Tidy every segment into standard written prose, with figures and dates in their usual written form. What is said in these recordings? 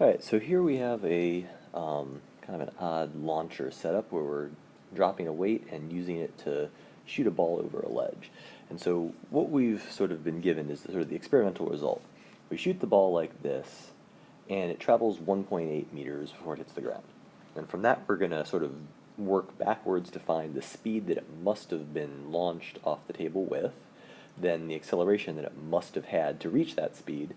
Alright, so here we have a kind of an odd launcher setup where we're dropping a weight and using it to shoot a ball over a ledge. And so what we've sort of been given is sort of the experimental result. We shoot the ball like this, and it travels 1.8 meters before it hits the ground. And from that we're going to sort of work backwards to find the speed that it must have been launched off the table with, then the acceleration that it must have had to reach that speed,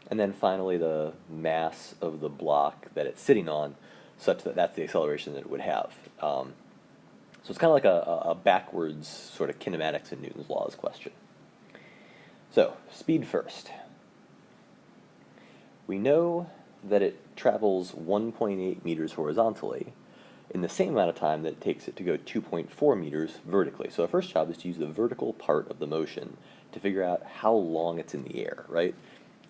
and then finally the mass of the block that it's sitting on, such that that's the acceleration that it would have. So it's kind of like a backwards sort of kinematics in Newton's laws question. So, speed first. We know that it travels 1.8 meters horizontally in the same amount of time that it takes it to go 2.4 meters vertically. So our first job is to use the vertical part of the motion to figure out how long it's in the air, right?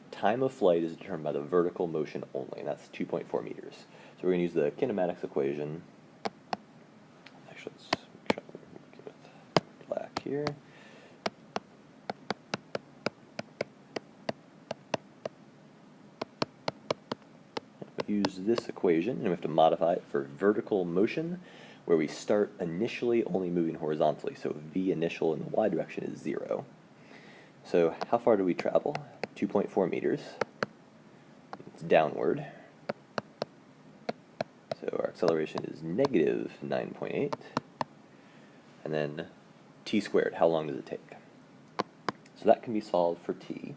Time of flight is determined by the vertical motion only, and that's 2.4 meters. So we're going to use the kinematics equation. Actually, let's make sure I'm working with black here. Use this equation, and we have to modify it for vertical motion, where we start initially only moving horizontally. So v initial in the y direction is 0. So how far do we travel? 2.4 meters. It's downward. So our acceleration is negative 9.8. And then t squared, how long does it take? So that can be solved for t.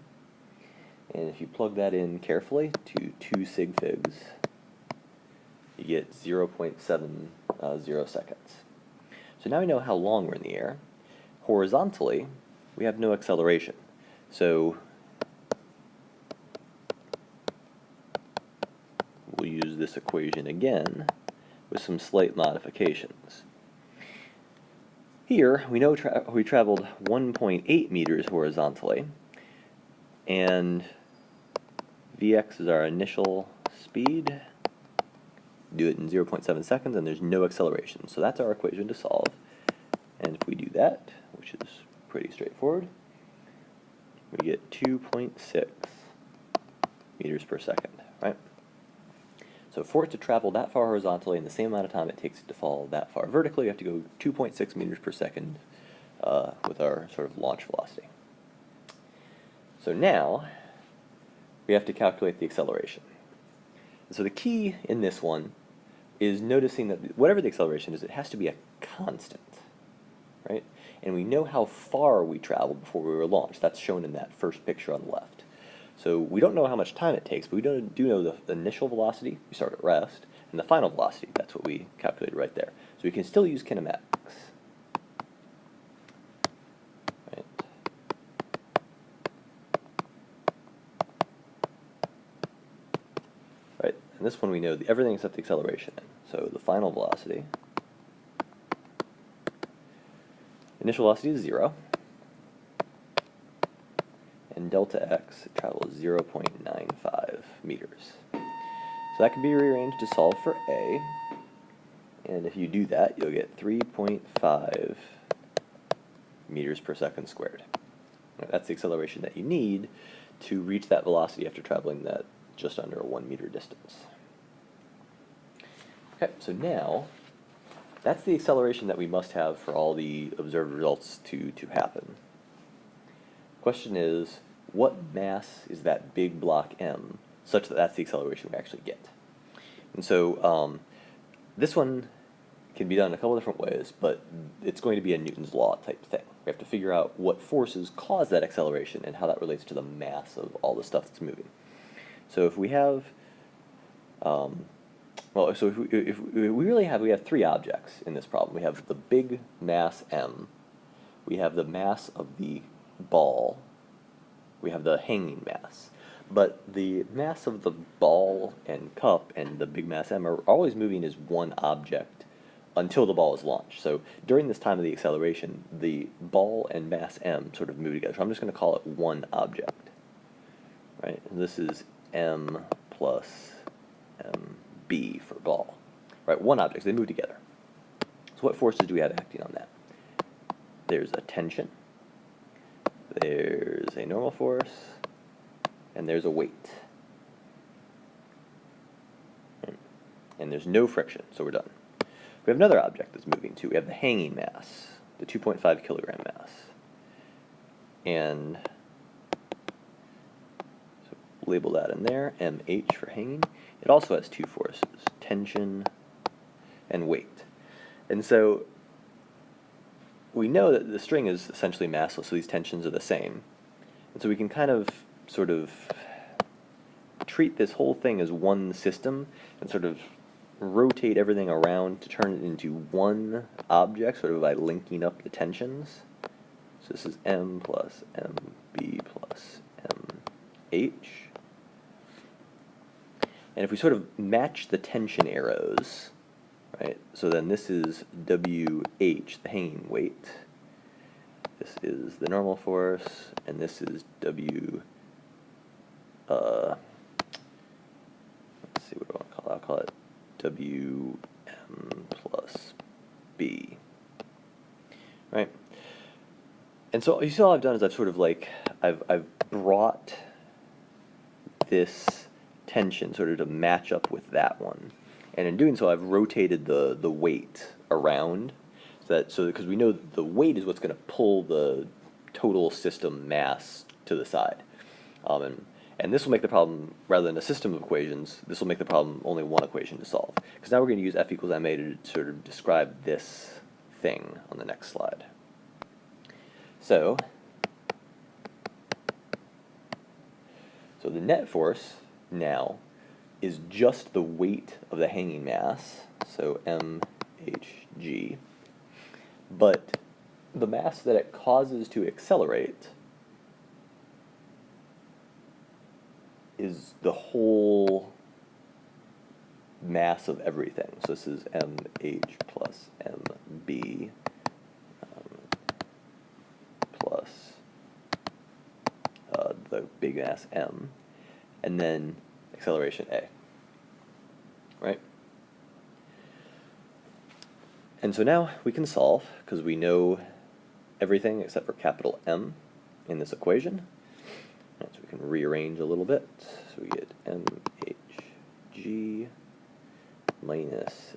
And if you plug that in carefully to 2 sig figs, you get 0.70 seconds. So now we know how long we're in the air. Horizontally, we have no acceleration. So we'll use this equation again with some slight modifications. Here, we know we traveled 1.8 meters horizontally, and Vx is our initial speed. Do it in 0.7 seconds, and there's no acceleration. So that's our equation to solve. And if we do that, which is pretty straightforward, we get 2.6 meters per second, right? So for it to travel that far horizontally in the same amount of time it takes it to fall that far vertically, we have to go 2.6 meters per second with our sort of launch velocity. So now we have to calculate the acceleration. And so the key in this one is noticing that whatever the acceleration is, it has to be a constant, right? And we know how far we traveled before we were launched. That's shown in that first picture on the left. So we don't know how much time it takes, but we do know the initial velocity, we start at rest, and the final velocity, that's what we calculated right there. So we can still use kinematics. Right. Right, and this one we know everything except the acceleration. So the final velocity, initial velocity is 0, and delta x travels 0.95 meters. So that can be rearranged to solve for a, and if you do that, you'll get 3.5 meters per second squared. That's the acceleration that you need to reach that velocity after traveling that just under a 1 meter distance. Okay, so now that's the acceleration that we must have for all the observed results to happen. Question is, what mass is that big block M such that that's the acceleration we actually get? And so this one can be done in a couple different ways, but it's going to be a Newton's law type thing. We have to figure out what forces cause that acceleration and how that relates to the mass of all the stuff that's moving. So if we have, we have 3 objects in this problem. We have the big mass M, we have the mass of the ball, we have the hanging mass. But the mass of the ball and cup and the big mass M are always moving as one object until the ball is launched. So during this time of the acceleration, the ball and mass M sort of move together. So I'm just going to call it one object. Right? And this is M plus MB for ball. Right? One object. They move together. So what forces do we have acting on that? There's a tension. There's a normal force. And there's a weight. and there's no friction, so we're done. We have another object that's moving too. We have the hanging mass, the 2.5 kilogram mass. And so label that in there, mh for hanging. It also has two forces, tension and weight. And so we know that the string is essentially massless, so these tensions are the same. And so we can kind of sort of treat this whole thing as one system and sort of rotate everything around to turn it into one object, sort of by linking up the tensions. So this is M plus MB plus MH. And if we sort of match the tension arrows, right, so then this is WH, the hanging weight. This is the normal force, and this is W, let's see, what do I want to call it? I'll call it WM plus B, right? And so you see all I've done is I've sort of like, I've brought this tension sort of to match up with that one. And in doing so, I've rotated the weight around, so because we know the weight is what's going to pull the total system mass to the side. And this will make the problem, rather than a system of equations, this will make the problem only one equation to solve. Because now we're going to use F equals ma to sort of describe this thing on the next slide. So the net force now is just the weight of the hanging mass, so mhg, but the mass that it causes to accelerate is the whole mass of everything. So this is mh plus mb plus the big mass m, and then acceleration a, right? And so now we can solve, because we know everything except for capital M in this equation. So we can rearrange a little bit. So we get mhg minus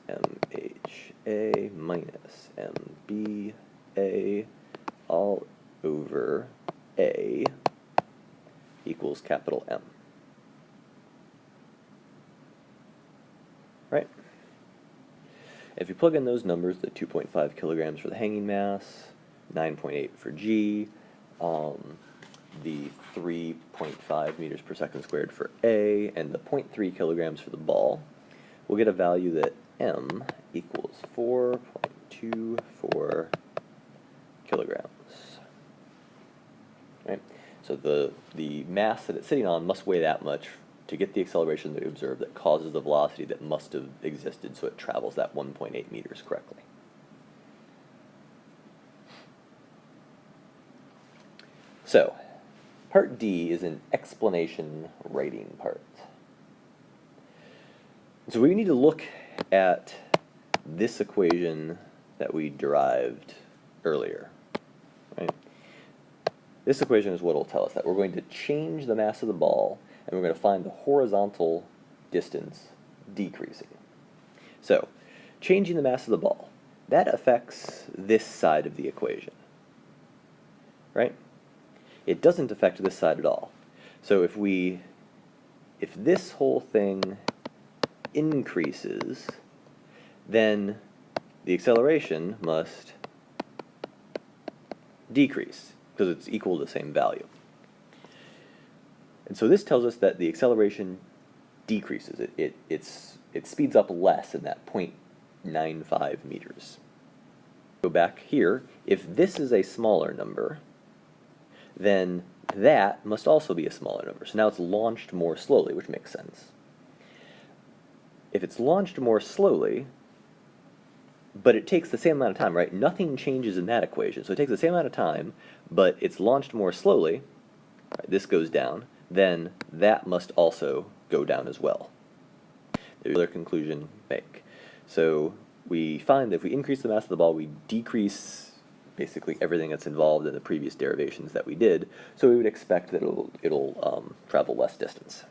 mha minus mba all over a equals capital M. Right? If you plug in those numbers, the 2.5 kilograms for the hanging mass, 9.8 for G, the 3.5 meters per second squared for A, and the 0.3 kilograms for the ball, we'll get a value that M equals 4.24 kilograms. Right? So the mass that it's sitting on must weigh that much to get the acceleration that we observe that causes the velocity that must have existed so it travels that 1.8 meters correctly. So, part D is an explanation writing part. So we need to look at this equation that we derived earlier, right? This equation is what will tell us that we're going to change the mass of the ball, and we're going to find the horizontal distance decreasing. So, changing the mass of the ball, that affects this side of the equation, right? It doesn't affect this side at all. So if this whole thing increases, then the acceleration must decrease, because it's equal to the same value. And so this tells us that the acceleration decreases. It speeds up less in that 0.95 meters. Go back here. If this is a smaller number, then that must also be a smaller number. So now it's launched more slowly, which makes sense. If it's launched more slowly, but it takes the same amount of time, right? Nothing changes in that equation. So it takes the same amount of time, but it's launched more slowly. Right, this goes down. Then that must also go down as well. There's another conclusion make. So we find that if we increase the mass of the ball, we decrease basically everything that's involved in the previous derivations that we did. So we would expect that it'll travel less distance.